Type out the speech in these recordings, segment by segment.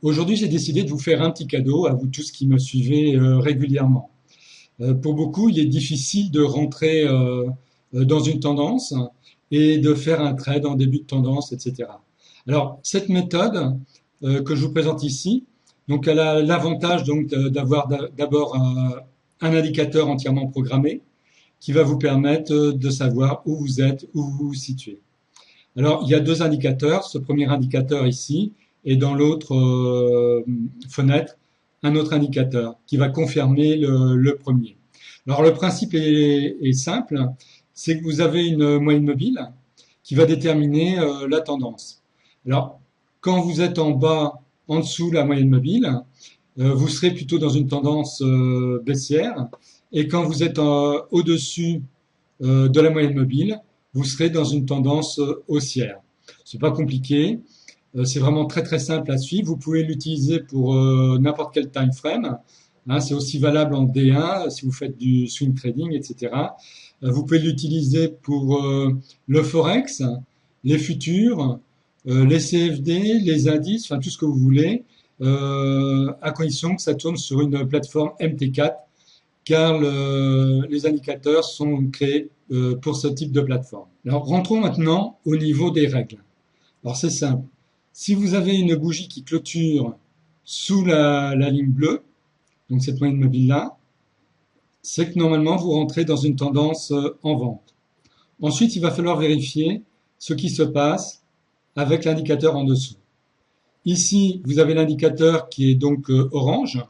Aujourd'hui, j'ai décidé de vous faire un petit cadeau à vous tous qui me suivez régulièrement. Pour beaucoup, il est difficile de rentrer dans une tendance et de faire un trade en début de tendance, etc. Alors, cette méthode que je vous présente ici, donc elle a l'avantage donc d'avoir d'abord un indicateur entièrement programmé qui va vous permettre de savoir où vous êtes, où vous vous situez. Alors, il y a deux indicateurs. Ce premier indicateur ici et dans l'autre fenêtre, un autre indicateur qui va confirmer le premier. Alors, le principe est simple, c'est que vous avez une moyenne mobile qui va déterminer la tendance. Alors, quand vous êtes en bas, en dessous de la moyenne mobile, vous serez plutôt dans une tendance baissière. Et quand vous êtes au-dessus de la moyenne mobile, vous serez dans une tendance haussière. C'est pas compliqué, c'est vraiment très très simple à suivre. Vous pouvez l'utiliser pour n'importe quel time frame. Hein, c'est aussi valable en D1 si vous faites du swing trading, etc. Vous pouvez l'utiliser pour le forex, les futurs, les CFD, les indices, enfin tout ce que vous voulez, à condition que ça tourne sur une plateforme MT4 car les indicateurs sont créés pour ce type de plateforme. Alors rentrons maintenant au niveau des règles. Alors c'est simple. Si vous avez une bougie qui clôture sous la ligne bleue, donc cette moyenne mobile là, c'est que normalement vous rentrez dans une tendance en vente. Ensuite, il va falloir vérifier ce qui se passe avec l'indicateur en dessous. Ici, vous avez l'indicateur qui est donc orange,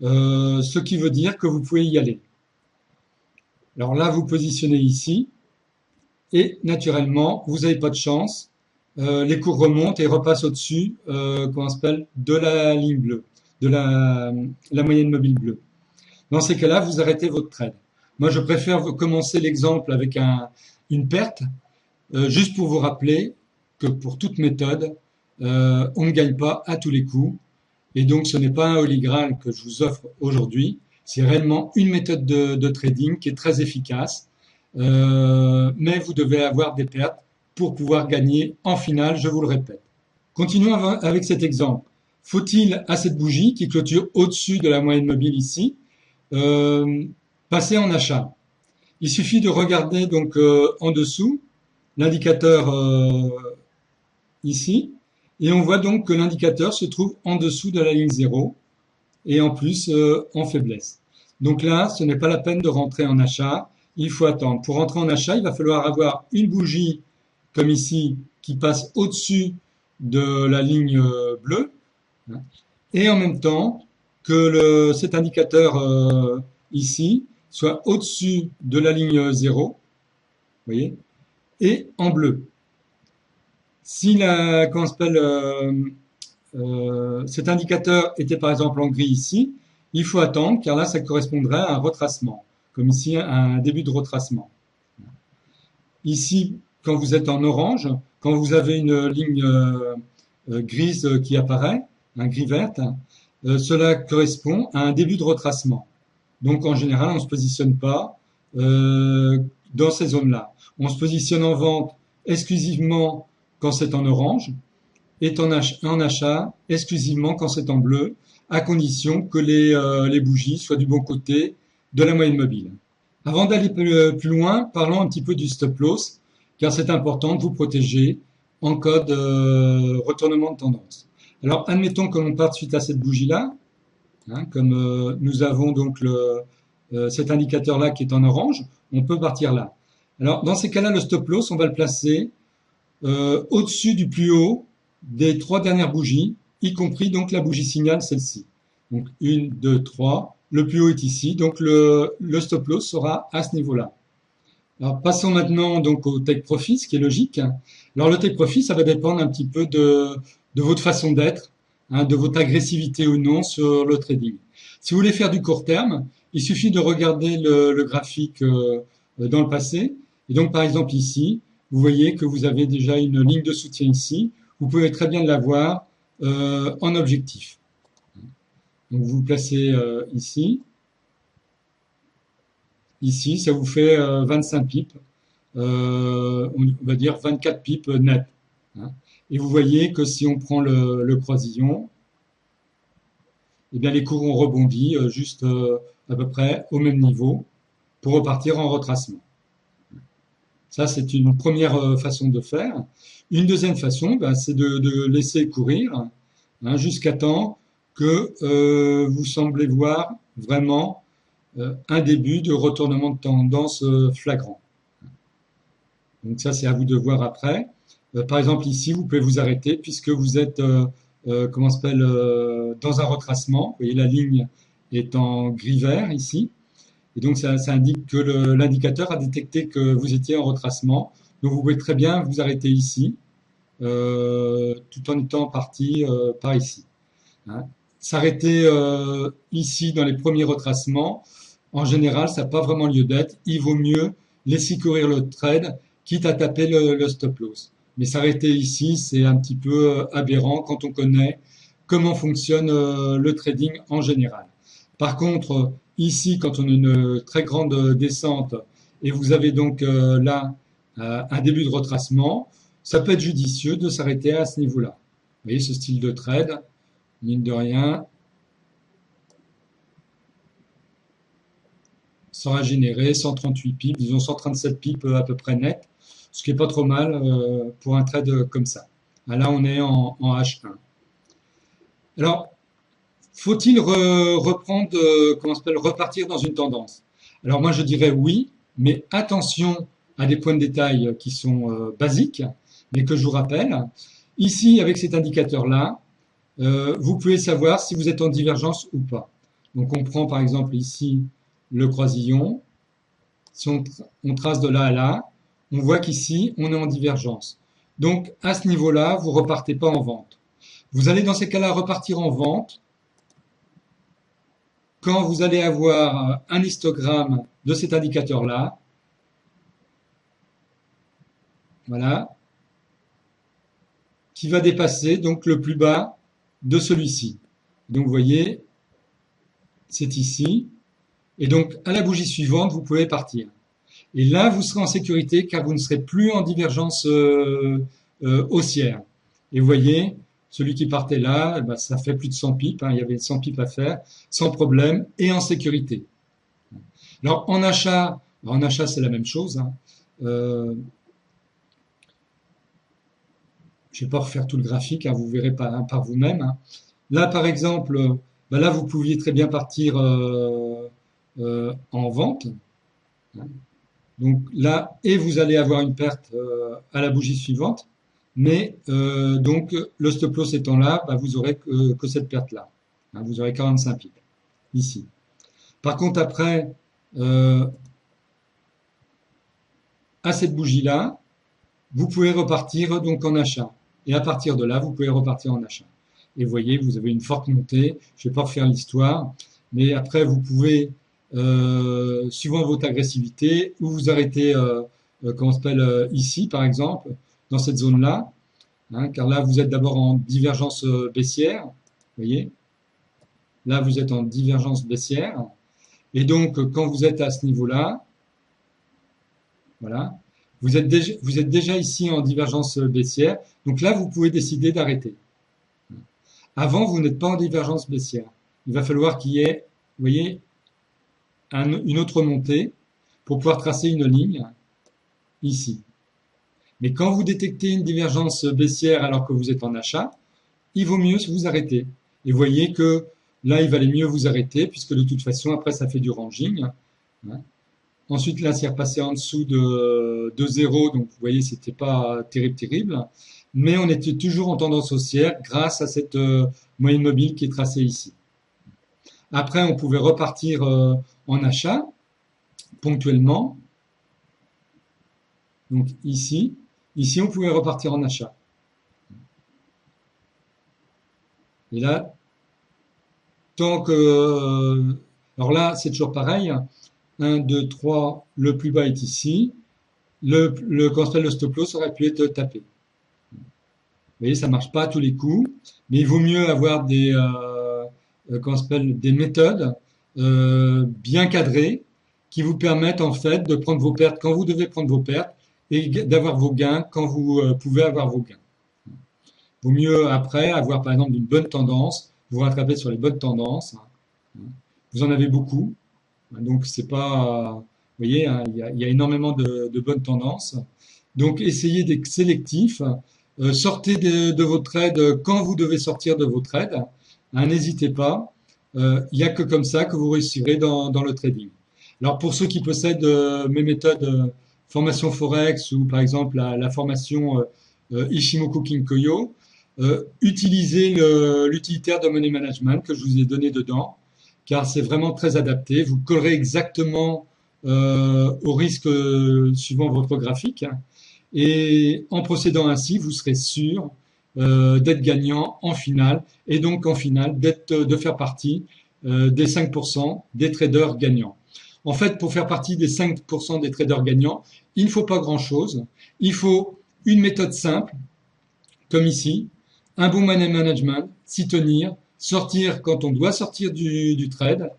ce qui veut dire que vous pouvez y aller. Alors là, vous positionnez ici et naturellement, vous n'avez pas de chance. Les cours remontent et repassent au-dessus, comment on s'appelle, de la ligne bleue, de la moyenne mobile bleue. Dans ces cas-là, vous arrêtez votre trade. Moi, je préfère commencer l'exemple avec une perte, juste pour vous rappeler que pour toute méthode, on ne gagne pas à tous les coups. Et donc, ce n'est pas un Holy Grail que je vous offre aujourd'hui. C'est réellement une méthode de trading qui est très efficace. Mais vous devez avoir des pertes pour pouvoir gagner en finale, je vous le répète. Continuons avec cet exemple. Faut-il à cette bougie qui clôture au-dessus de la moyenne mobile ici, passer en achat? Il suffit de regarder donc en dessous l'indicateur ici, et on voit donc que l'indicateur se trouve en dessous de la ligne 0 et en plus en faiblesse. Donc là, ce n'est pas la peine de rentrer en achat, il faut attendre. Pour rentrer en achat, il va falloir avoir une bougie comme ici qui passe au-dessus de la ligne bleue et en même temps que cet indicateur ici soit au-dessus de la ligne 0, vous voyez, et en bleu. Si comment s'appelle, cet indicateur était par exemple en gris ici, il faut attendre car là ça correspondrait à un retracement, comme ici un début de retracement. Ici, quand vous êtes en orange, quand vous avez une ligne grise qui apparaît, un gris verte, cela correspond à un début de retracement. Donc en général, on ne se positionne pas dans ces zones-là. On se positionne en vente exclusivement quand c'est en orange et en achat exclusivement quand c'est en bleu, à condition que les bougies soient du bon côté de la moyenne mobile. Avant d'aller plus loin, parlons un petit peu du stop loss, car c'est important de vous protéger en cas de retournement de tendance. Alors, admettons que l'on parte suite à cette bougie-là, hein, comme nous avons donc cet indicateur-là qui est en orange, on peut partir là. Alors, dans ces cas-là, le stop loss, on va le placer au-dessus du plus haut des trois dernières bougies, y compris donc la bougie signal, celle-ci. Donc, 1, 2, 3. Le plus haut est ici, donc le stop loss sera à ce niveau-là. Alors, passons maintenant donc au take profit, ce qui est logique. Alors, le take profit, ça va dépendre un petit peu de votre façon d'être, hein, de votre agressivité ou non sur le trading. Si vous voulez faire du court terme, il suffit de regarder le graphique dans le passé. Et donc, par exemple, ici, vous voyez que vous avez déjà une ligne de soutien ici. Vous pouvez très bien l'avoir en objectif. Donc, vous le placez ici. Ici, ça vous fait 25 pips. On va dire 24 pips net. Hein. Et vous voyez que si on prend le croisillon, eh bien les cours ont rebondi juste à peu près au même niveau pour repartir en retracement. Ça, c'est une première façon de faire. Une deuxième façon, ben, c'est de laisser courir jusqu'à temps que vous semblez voir vraiment un début de retournement de tendance flagrant. Donc ça, c'est à vous de voir après. Par exemple, ici, vous pouvez vous arrêter puisque vous êtes comment s'appelle dans un retracement. Vous voyez, la ligne est en gris vert ici. Et donc, ça indique que l'indicateur a détecté que vous étiez en retracement. Donc, vous pouvez très bien vous arrêter ici, tout en étant parti par ici. Hein. S'arrêter ici dans les premiers retracements, en général, ça n'a pas vraiment lieu d'être. Il vaut mieux laisser courir le trade, quitte à taper le stop loss. Mais s'arrêter ici, c'est un petit peu aberrant quand on connaît comment fonctionne le trading en général. Par contre, ici, quand on a une très grande descente et vous avez donc là un début de retracement, ça peut être judicieux de s'arrêter à ce niveau-là. Vous voyez ce style de trade, mine de rien, ça aura généré 138 pips, disons 137 pips à peu près net, ce qui est pas trop mal pour un trade comme ça. Là, on est en H1. Alors, faut-il reprendre, comment s'appelle, repartir dans une tendance? Alors moi je dirais oui, mais attention à des points de détail qui sont basiques, mais que je vous rappelle. Ici, avec cet indicateur-là, vous pouvez savoir si vous êtes en divergence ou pas. Donc on prend par exemple ici le croisillon. Si on trace de là à là, on voit qu'ici on est en divergence. Donc à ce niveau-là, vous repartez pas en vente. Vous allez dans ces cas-là repartir en vente quand vous allez avoir un histogramme de cet indicateur-là, voilà, qui va dépasser donc le plus bas de celui-ci. Donc vous voyez, c'est ici. Et donc à la bougie suivante, vous pouvez partir. Et là, vous serez en sécurité car vous ne serez plus en divergence haussière. Et vous voyez, celui qui partait là, ben, ça fait plus de 100 pips, il y avait 100 pips à faire, sans problème, et en sécurité. Alors en achat c'est la même chose. Je ne vais pas refaire tout le graphique, vous verrez par vous-même. Là, par exemple, ben là, vous pouviez très bien partir en vente. Donc là, et vous allez avoir une perte à la bougie suivante. Mais donc le stop loss étant là, bah, vous aurez que cette perte-là. Vous aurez 45 pips ici. Par contre, après, à cette bougie-là, vous pouvez repartir donc en achat. Et à partir de là, vous pouvez repartir en achat. Et vous voyez, vous avez une forte montée. Je ne vais pas refaire l'histoire, mais après, vous pouvez, suivant votre agressivité, ou vous arrêter, comment on s'appelle, ici, par exemple, dans cette zone-là, car là, vous êtes d'abord en divergence baissière, vous voyez, là, vous êtes en divergence baissière, et donc, quand vous êtes à ce niveau-là, voilà, vous êtes déjà ici en divergence baissière, donc là, vous pouvez décider d'arrêter. Avant, vous n'êtes pas en divergence baissière. Il va falloir qu'il y ait, vous voyez, une autre montée pour pouvoir tracer une ligne ici. Mais quand vous détectez une divergence baissière alors que vous êtes en achat, il vaut mieux vous arrêter. Et vous voyez que là, il valait mieux vous arrêter puisque de toute façon, après, ça fait du ranging. Ensuite, là, c'est repassé en dessous de 0, donc vous voyez, c'était pas terrible. Mais on était toujours en tendance haussière grâce à cette moyenne mobile qui est tracée ici. Après, on pouvait repartir en achat ponctuellement. Donc ici, on pouvait repartir en achat. Et là, tant que... alors là, c'est toujours pareil. 1, 2, 3, le plus bas est ici. Le stop loss aurait pu être tapé. Vous voyez, ça marche pas à tous les coups, mais il vaut mieux avoir des méthodes bien cadrées qui vous permettent en fait de prendre vos pertes quand vous devez prendre vos pertes et d'avoir vos gains quand vous pouvez avoir vos gains. Vaut mieux après avoir par exemple une bonne tendance, vous rattrapez sur les bonnes tendances. Vous en avez beaucoup, donc c'est pas, vous voyez, hein, il y a énormément de bonnes tendances. Donc essayez d'être sélectif, sortez de vos trades quand vous devez sortir de vos trades. Hein, n'hésitez pas. Il n'y a que comme ça que vous réussirez dans le trading. Alors pour ceux qui possèdent mes méthodes formation Forex ou par exemple la formation Ishimoku Kinkoyo, utilisez l'utilitaire de Money Management que je vous ai donné dedans, car c'est vraiment très adapté. Vous collerez exactement au risque suivant votre graphique. Et en procédant ainsi, vous serez sûr d'être gagnant en finale et donc en finale de faire partie des 5% des traders gagnants. En fait, pour faire partie des 5% des traders gagnants, il ne faut pas grand-chose. Il faut une méthode simple, comme ici, un bon money management, s'y tenir, sortir quand on doit sortir du trade,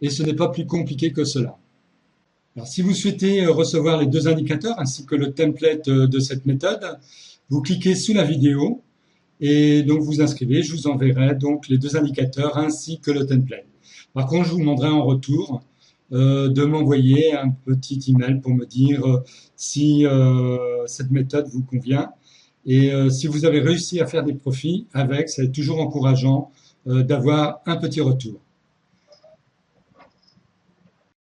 et ce n'est pas plus compliqué que cela. Alors, si vous souhaitez recevoir les deux indicateurs ainsi que le template de cette méthode, vous cliquez sous la vidéo et donc vous inscrivez. Je vous enverrai donc les deux indicateurs ainsi que le template. Par contre, je vous demanderai en retour de m'envoyer un petit email pour me dire si cette méthode vous convient et si vous avez réussi à faire des profits avec, c'est toujours encourageant d'avoir un petit retour.